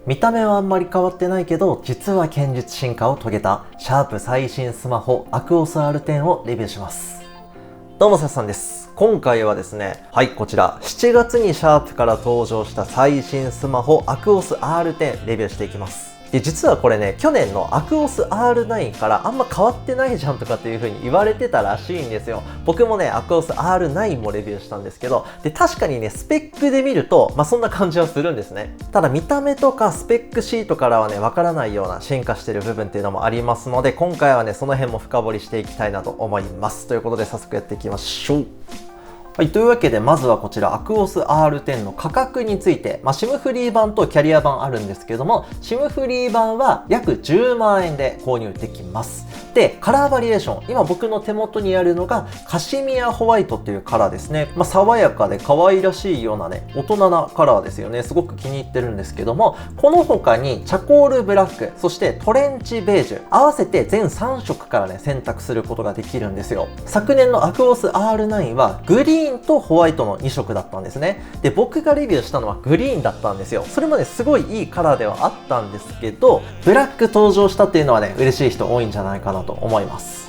見た目はあんまり変わってないけど、実は堅実進化を遂げたシャープ最新スマホアクオス R10 をレビューします。どうも、ささんです。今回はですね、こちら7月にシャープから登場した最新スマホアクオス R10 レビューしていきます。で、実はこれね、去年のアクオス R9 からあんま変わってないじゃんとかっていう風に言われてたらしいんですよ。僕もね、アクオス R9 もレビューしたんですけど、で、確かにね、スペックで見ると、そんな感じはするんですね。ただ見た目とかスペックシートからはね、わからないような進化してる部分っていうのもありますので、今回はね、その辺も深掘りしていきたいなと思います。ということで、早速やっていきましょう。というわけで、まずはこちら、アクオス R10 の価格について、SIM フリー版とキャリア版あるんですけども、SIM フリー版は約10万円で購入できます。で、カラーバリエーション、今僕の手元にあるのが、カシミヤホワイトというカラーですね。爽やかで可愛らしいようなね、大人なカラーですよね。すごく気に入ってるんですけども、この他にチャコールブラック、そしてトレンチベージュ、合わせて全3色からね、選択することができるんですよ。昨年のアクオス R9 は、グリーンとホワイトの2色だったんですね。で、僕がレビューしたのはグリーンだったんですよ。それもね、すごいいいカラーではあったんですけど、ブラック登場したっていうのはね、嬉しい人多いんじゃないかなと思います。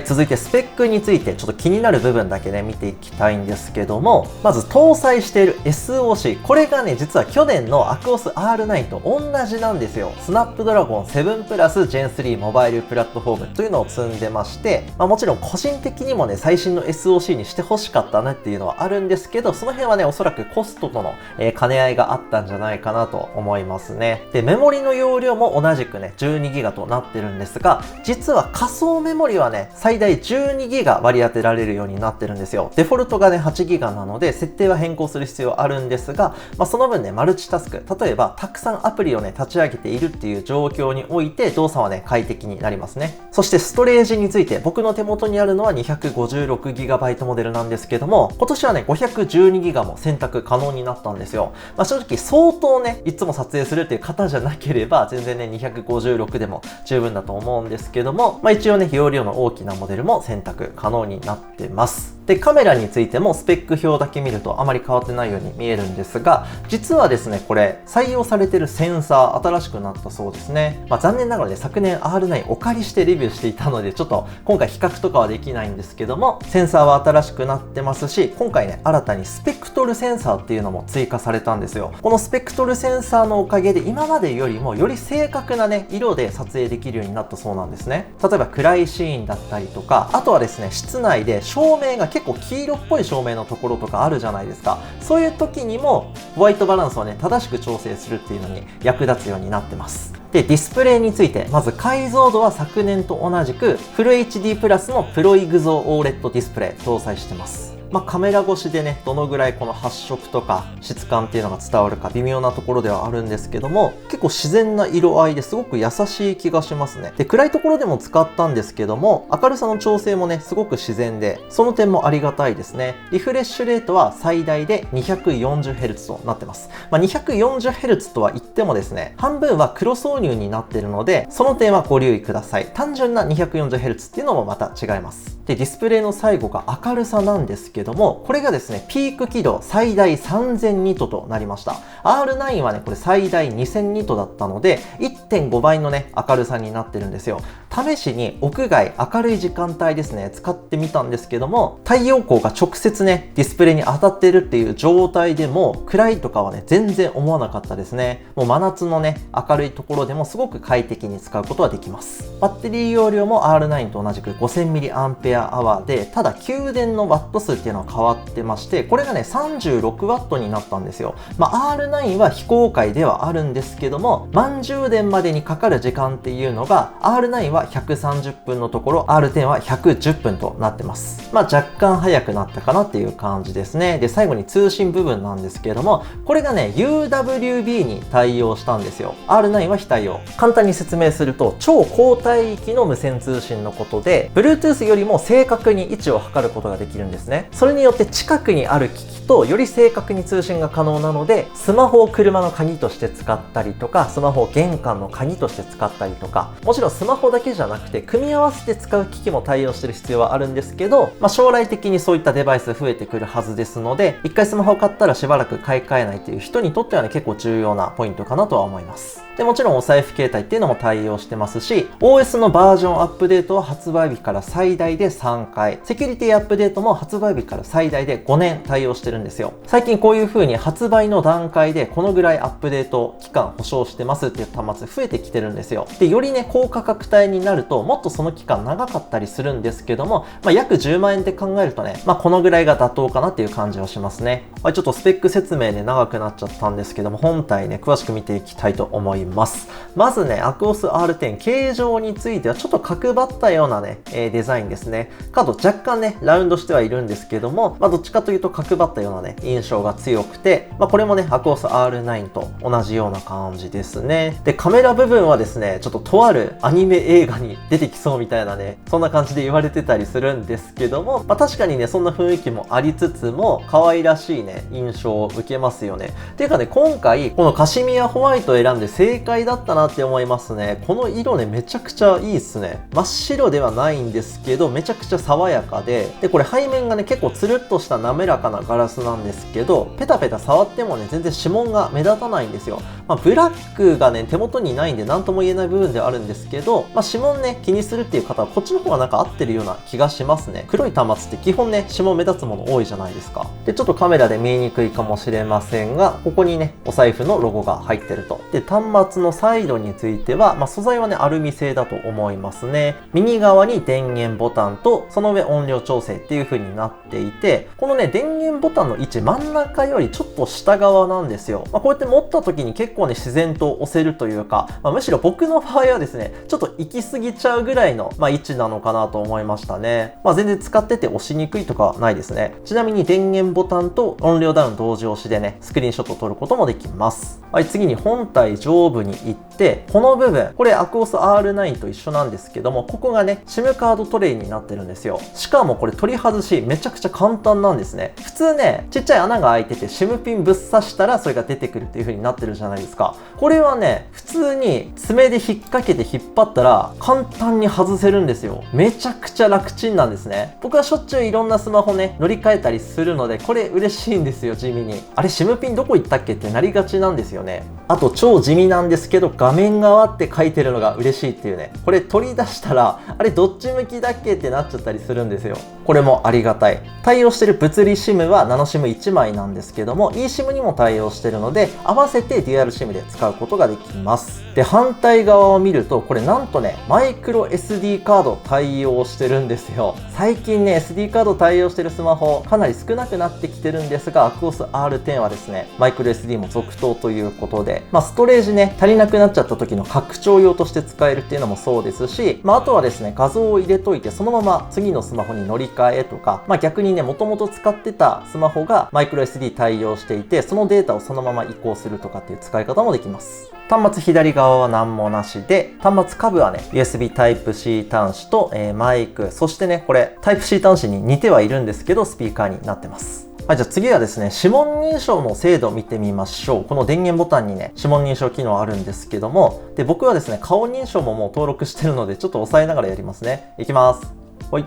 続いてスペックについてちょっと気になる部分だけね見ていきたいんですけども、まず搭載している SoC、 これがね実は去年のアクオス R9 と同じなんですよ。スナップドラゴン7プラス Gen3 モバイルプラットフォームというのを積んでまして、もちろん個人的にもね最新の SoC にしてほしかったなっていうのはあるんですけど、その辺はねおそらくコストとの兼ね合いがあったんじゃないかなと思いますね。で、メモリの容量も同じくね 12GB となってるんですが、実は仮想メモリはね最大 12GB 割り当てられるようになってるんですよ。デフォルトがね 8GB なので設定は変更する必要あるんですが、その分ねマルチタスク、例えばたくさんアプリをね立ち上げているっていう状況において動作はね快適になりますね。そしてストレージについて、僕の手元にあるのは 256GB モデルなんですけども、今年はね 512GB も選択可能になったんですよ。正直相当ねいつも撮影するっていう方じゃなければ全然ね256でも十分だと思うんですけども、一応ね容量の大きなモデルも選択可能になってます。で、カメラについてもスペック表だけ見るとあまり変わってないように見えるんですが、実はですねこれ採用されているセンサー新しくなったそうですね。残念ながらね昨年 R9 お借りしてレビューしていたのでちょっと今回比較とかはできないんですけども、センサーは新しくなってますし、今回ね新たにスペクトルセンサーっていうのも追加されたんですよ。このスペクトルセンサーのおかげで今までよりもより正確なね色で撮影できるようになったそうなんですね。例えば暗いシーンだったりとか、あとはですね室内で照明が結構黄色っぽい照明のところとかあるじゃないですか。そういう時にもホワイトバランスをね正しく調整するっていうのに役立つようになってます。で、ディスプレイについて、まず解像度は昨年と同じくフル HD プラスのプロイグゾ OLED ディスプレイ搭載してます。カメラ越しでねどのぐらいこの発色とか質感っていうのが伝わるか微妙なところではあるんですけども、結構自然な色合いですごく優しい気がしますね。で、暗いところでも使ったんですけども、明るさの調整もねすごく自然で、その点もありがたいですね。リフレッシュレートは最大で 240Hz となってます。240Hz とは言ってもですね、半分は黒挿入になっているので、その点はご留意ください。単純な 240Hz っていうのもまた違います。で、ディスプレイの最後が明るさなんですけども、これがですねピーク輝度最大3000ニットとなりました。 R9 はねこれ最大2000ニットだったので 1.5 倍のね明るさになってるんですよ。試しに屋外明るい時間帯ですね使ってみたんですけども、太陽光が直接ねディスプレイに当たってるっていう状態でも暗いとかはね全然思わなかったですね。もう真夏のね明るいところでもすごく快適に使うことができます。バッテリー容量も R9 と同じく 5000mAh で、ただ給電のワット数っていうのは変わってまして、これがね 36W になったんですよ。R9 は非公開ではあるんですけども、満充電までにかかる時間っていうのが R9 は130分のところ R10 は110分となってます。若干早くなったかなっていう感じですね。で、最後に通信部分なんですけれども、これがね UWB に対応したんですよ。R9 は非対応。簡単に説明すると、超高帯域の無線通信のことで Bluetooth よりも正確に位置を測ることができるんですね。それによって近くにある機器とより正確に通信が可能なので、スマホを車の鍵として使ったりとか、スマホを玄関の鍵として使ったりとか、もちろんスマホだけじゃなくて組み合わせて使う機器も対応してる必要はあるんですけど、将来的にそういったデバイス増えてくるはずですので、一回スマホを買ったらしばらく買い替えないという人にとってはね、結構重要なポイントかなとは思います。で、もちろんお財布携帯っていうのも対応してますし、OS のバージョンアップデートは発売日から最大で3回、セキュリティアップデートも発売日から最大で5年対応してるんですよ。最近こういう風に発売の段階でこのぐらいアップデート期間保証してますっていう端末増えてきてるんですよ。で、よりね、高価格帯になるともっとその期間長かったりするんですけども、約10万円で考えるとね、このぐらいが妥当かなっていう感じはしますね。ちょっとスペック説明で長くなっちゃったんですけども、本体ね、詳しく見ていきたいと思います。まずね、Aquos R10 形状についてはちょっと角張ったようなね、デザインですね。カード若干ね、ラウンドしてはいるんですけども、どっちかというと角張ったようなね、印象が強くて、これもね、Aquos R9 と同じような感じですね。で、カメラ部分はですね、ちょっととあるアニメ映画に出てきそうみたいなね、そんな感じで言われてたりするんですけども、確かにね、そんな雰囲気もありつつも、可愛らしいね、印象を受けますよね。ていうかね、今回、このカシミヤホワイトを選んで正解だったなって思いますね。この色ね、めちゃくちゃいいっすね。真っ白ではないんですけど、めちゃくちゃ爽やかで、で、これ背面がね、結構つるっとした滑らかなガラスなんですけど、ペタペタ触ってもね、全然指紋が目立たないんですよ。ブラックがね、手元にないんで何とも言えない部分ではあるんですけど、指紋ね、気にするっていう方はこっちの方がなんか合ってるような気がしますね。黒い端末って基本ね、指紋目立つもの多いじゃないですか。で、ちょっとカメラで見えにくいかもしれませんが、ここにね、お財布のロゴが入ってると。で、端末のサイドについては、素材はね、アルミ製だと思いますね。右側に電源ボタンと、その上音量調整っていう風になっていて、このね、電源ボタンの位置真ん中よりちょっと下側なんですよ。こうやって持った時に結構ね、自然と押せるというか、むしろ僕の場合はですね、ちょっと行き過ぎちゃうぐらいの、位置なのかなと思いましたね。全然使ってて押しにくいとかはないですね。ちなみに電源ボタンと音量ダウン同時押しでね、スクリーンショットを撮ることもできます。次に本体上部に行って、この部分、これ Aquos R9 と一緒なんですけども、ここがね、SIM カードトレイになってるんですよ。しかもこれ取り外しめちゃくちゃ簡単なんですね。普通ね、ちっちゃい穴が開いてて SIM ピンぶっ刺したらそれが出てくるっていう風になってるじゃないですか。これはね、普通に爪で引っ掛けて引っ張ったら簡単に外せるんですよ。めちゃくちゃ楽ちんなんですね。僕はしょっちゅういろんなスマホね、乗り換えたりするので、これ嬉しいんですよ、地味に。あれ、SIM ピンどこ行ったっけってなりがちなんですよね。あと超地味なんですけど、画面側って書いてるのが嬉しいっていうね。これ取り出したら、あれどっち向きだっけってなっちゃったりするんですよ。これもありがたい。対応してる物理 SIM はナノ SIM1 枚なんですけども、eSIM にも対応してるので、合わせてデュアル SIM で使うことができます。で、反対側を見ると、これなんとね、マイクロ SD カード対応してるんですよ。最近ね、SD カード対応してるスマホ、かなり少なくなってきてるんですが、Aquos R10 はですね、マイクロ SD も続投ということで、ストレージね、足りなくなっちゃった時の拡張用として使えるっていうのもそうですし、あとはですね、画像を入れといて、そのまま次のスマホに乗り換えとか、逆にね、もともと使ってたスマホがマイクロ SD 対応していて、そのデータをそのまま移行するとかっていう使い方もできます。端末左側は何もなしで、端末下部はね、USB Type-C 端子と、マイク、そしてね、これ Type-C 端子に似てはいるんですけど、スピーカーになってます。じゃあ次はですね、指紋認証の精度を見てみましょう。この電源ボタンにね、指紋認証機能あるんですけども、で、僕はですね、顔認証ももう登録してるので、ちょっと押さえながらやりますね。いきます。ほい。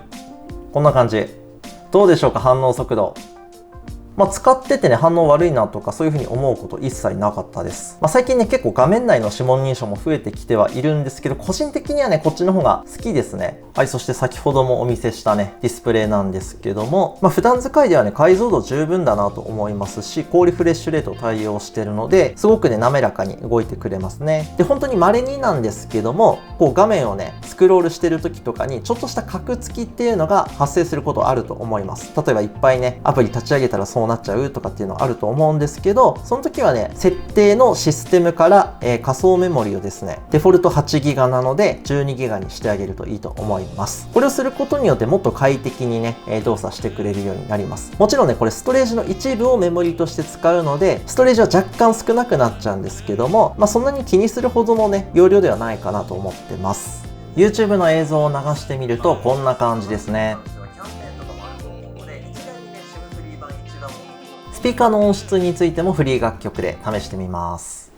こんな感じ。どうでしょうか、反応速度。使っててね、反応悪いなとかそういう風に思うこと一切なかったです。最近ね、結構画面内の指紋認証も増えてきてはいるんですけど、個人的にはね、こっちの方が好きですね。そして先ほどもお見せしたね、ディスプレイなんですけども、普段使いではね、解像度十分だなと思いますし、高リフレッシュレート対応してるので、すごくね、滑らかに動いてくれますね。で、本当に稀になんですけども、こう画面をね、スクロールしてる時とかに、ちょっとしたカクつきっていうのが発生することあると思います。例えばいっぱいね、アプリ立ち上げたらそうなっちゃうとかっていうのあると思うんですけど、その時はね、設定のシステムから、仮想メモリをですね、デフォルト 8GB なので 12GB にしてあげるといいと思います。これをすることによってもっと快適にね、動作してくれるようになります。もちろんね、これストレージの一部をメモリとして使うので、ストレージは若干少なくなっちゃうんですけども、そんなに気にするほどのね、容量ではないかなと思ってます。YouTube の映像を流してみるとこんな感じですね。スピーカーの音質についてもフリー楽曲で試してみます。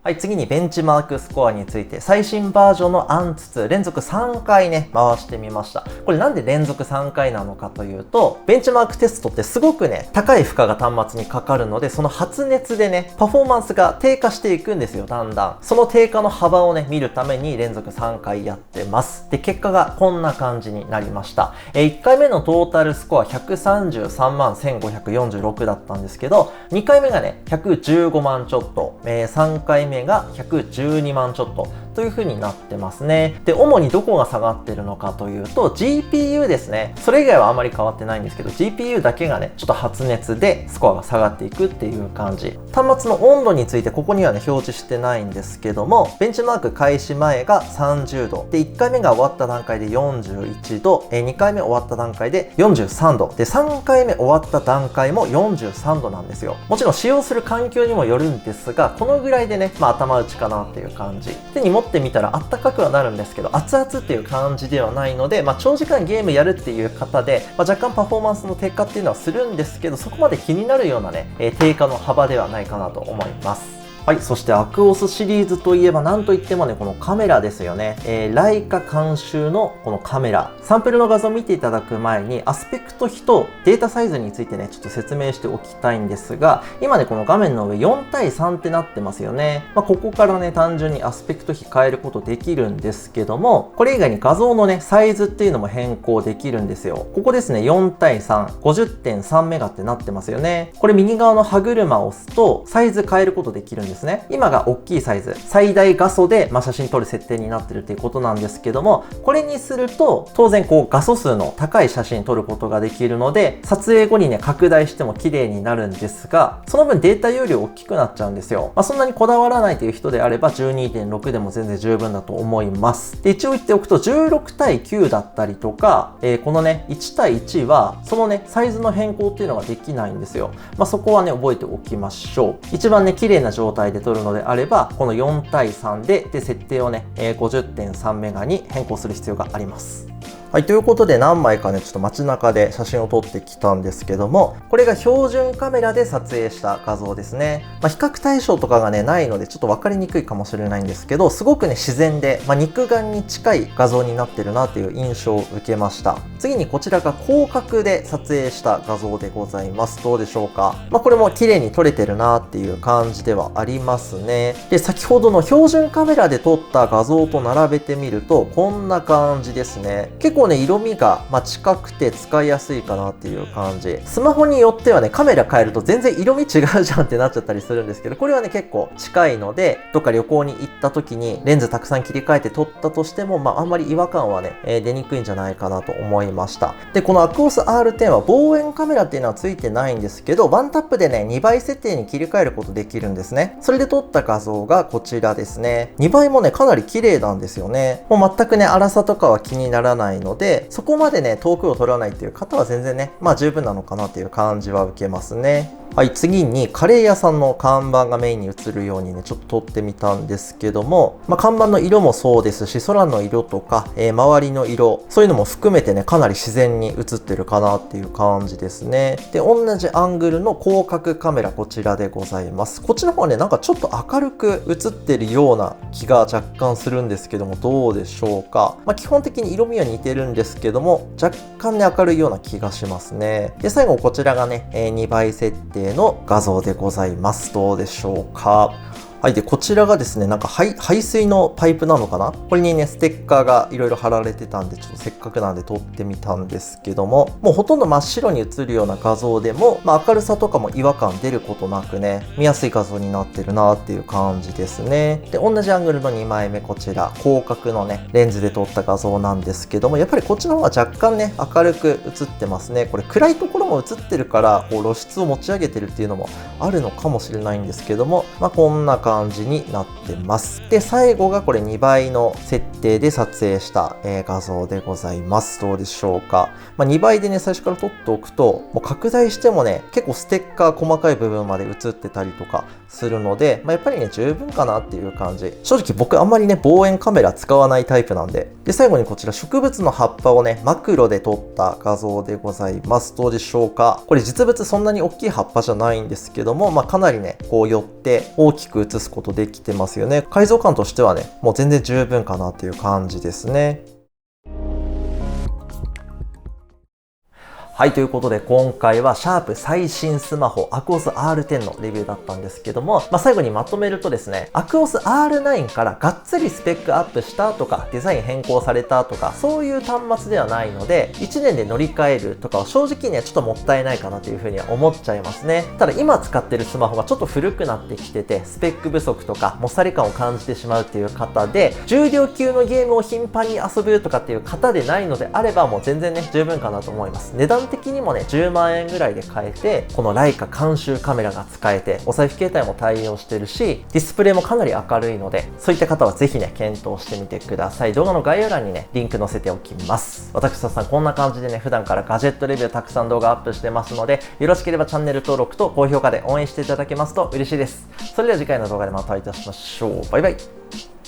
はい、次にベンチマークスコアについて最新バージョンのアンツ2連続3回ね回してみました。これなんで連続3回なのかというと、ベンチマークテストってすごくね高い負荷が端末にかかるので、その発熱でねパフォーマンスが低下していくんですよ。だんだんその低下の幅をね見るために連続3回やってます。で結果がこんな感じになりました。1回目のトータルスコア133万1546だったんですけど、2回目がね115万ちょっと、3回目が112万ちょっとという風になってますね。で、主にどこが下がってるのかというと GPU ですね。それ以外はあまり変わってないんですけど、 GPU だけがねちょっと発熱でスコアが下がっていくっていう感じ。端末の温度についてここにはね表示してないんですけども、ベンチマーク開始前が30度で、1回目が終わった段階で41度、2回目終わった段階で43度で、3回目終わった段階も43度なんですよ。もちろん使用する環境にもよるんですが、このぐらいでね、頭打ちかなっていう感じ。手に持ってみたらあったかくはなるんですけど、熱々っていう感じではないので、長時間ゲームやるっていう方で、若干パフォーマンスの低下っていうのはするんですけど、そこまで気になるようなね、低下の幅ではないかなと思います。はい、そしてアクオスシリーズといえば何といってもね、このカメラですよね。ライカ監修のこのカメラ。サンプルの画像を見ていただく前に、アスペクト比とデータサイズについてね、ちょっと説明しておきたいんですが、今ね、この画面の上4対3ってなってますよね。ここからね、単純にアスペクト比変えることできるんですけども、これ以外に画像のね、サイズっていうのも変更できるんですよ。ここですね、4対3、50.3 メガってなってますよね。これ右側の歯車を押すと、サイズ変えることできるんですね。今が大きいサイズ、最大画素で、写真撮る設定になってるっていうことなんですけども、これにすると当然画素数の高い写真撮ることができるので、撮影後にね拡大しても綺麗になるんですが、その分データ容量大きくなっちゃうんですよ。そんなにこだわらないという人であれば 12.6 でも全然十分だと思います。で、一応言っておくと16対9だったりとか、このね1対1はそのねサイズの変更っていうのができないんですよ。そこはね覚えておきましょう。一番ね綺麗な状態で撮るのであれば、この4対3で設定をね 50.3 メガに変更する必要があります。はい、ということで何枚かねちょっと街中で写真を撮ってきたんですけども、これが標準カメラで撮影した画像ですね。比較対象とかがねないのでちょっと分かりにくいかもしれないんですけど、すごくね自然で、肉眼に近い画像になってるなという印象を受けました。次にこちらが広角で撮影した画像でございます。どうでしょうか。これも綺麗に撮れてるなっていう感じではありますね。で、先ほどの標準カメラで撮った画像と並べてみるとこんな感じですね。結構ね色味が近くて使いやすいかなっていう感じ。スマホによってはねカメラ変えると全然色味違うじゃんってなっちゃったりするんですけど、これはね結構近いので、どっか旅行に行った時にレンズたくさん切り替えて撮ったとしても、あんまり違和感はね、出にくいんじゃないかなと思いました。で、このアクオス R10 は望遠カメラっていうのはついてないんですけど、ワンタップでね2倍設定に切り替えることできるんですね。それで撮った画像がこちらですね。2倍もねかなり綺麗なんですよね。もう全くね粗さとかは気にならないので、そこまでね遠くを取らないっていう方は全然ね十分なのかなっていう感じは受けますね。はい、次にカレー屋さんの看板がメインに映るようにねちょっと撮ってみたんですけども、看板の色もそうですし、空の色とか、周りの色、そういうのも含めてねかなり自然に映ってるかなっていう感じですね。で、同じアングルの広角カメラこちらでございます。こっちの方はねなんかちょっと明るく映ってるような気が若干するんですけども、どうでしょうか。基本的に色味は似てるんですけども、若干ね明るいような気がしますね。で、最後こちらがね、2倍設定の画像でございます。どうでしょうか。はい。で、こちらがですね、なんか排水のパイプなのかな、これにね、ステッカーがいろいろ貼られてたんで、ちょっとせっかくなんで撮ってみたんですけども、もうほとんど真っ白に映るような画像でも、明るさとかも違和感出ることなくね、見やすい画像になってるなっていう感じですね。で、同じアングルの2枚目、こちら、広角のね、レンズで撮った画像なんですけども、やっぱりこっちの方が若干ね、明るく映ってますね。これ暗いところも映ってるから、露出を持ち上げてるっていうのもあるのかもしれないんですけども、こんな感感じになってます。で、最後がこれ2倍の設定で撮影した、画像でございます。どうでしょうか。2倍でね、最初から撮っておくと、もう拡大してもね、結構ステッカー細かい部分まで映ってたりとかするので、やっぱりね、十分かなっていう感じ。正直僕あんまりね、望遠カメラ使わないタイプなんで。で、最後にこちら植物の葉っぱをね、マクロで撮った画像でございます。どうでしょうか。これ実物そんなに大きい葉っぱじゃないんですけども、かなりね、こう寄って大きく映すことできてますよね。解像感としてはね、もう全然十分かなっていう感じですね。はい、ということで今回はシャープ最新スマホアクオス R10 のレビューだったんですけども、最後にまとめるとですね、アクオス R9 からがっつりスペックアップしたとかデザイン変更されたとかそういう端末ではないので、1年で乗り換えるとかは正直ねちょっともったいないかなというふうには思っちゃいますね。ただ今使ってるスマホがちょっと古くなってきてて、スペック不足とかもっさり感を感じてしまうっていう方で、重量級のゲームを頻繁に遊ぶとかっていう方でないのであれば、もう全然ね十分かなと思います。値段的にもね10万円ぐらいで買えて、このライカ監修カメラが使えて、お財布携帯も対応してるし、ディスプレイもかなり明るいので、そういった方はぜひね検討してみてください。動画の概要欄にねリンク載せておきます。私さんこんな感じでね普段からガジェットレビューたくさん動画アップしてますので、よろしければチャンネル登録と高評価で応援していただけますと嬉しいです。それでは次回の動画でまたお会いいたしましょう。バイバイ。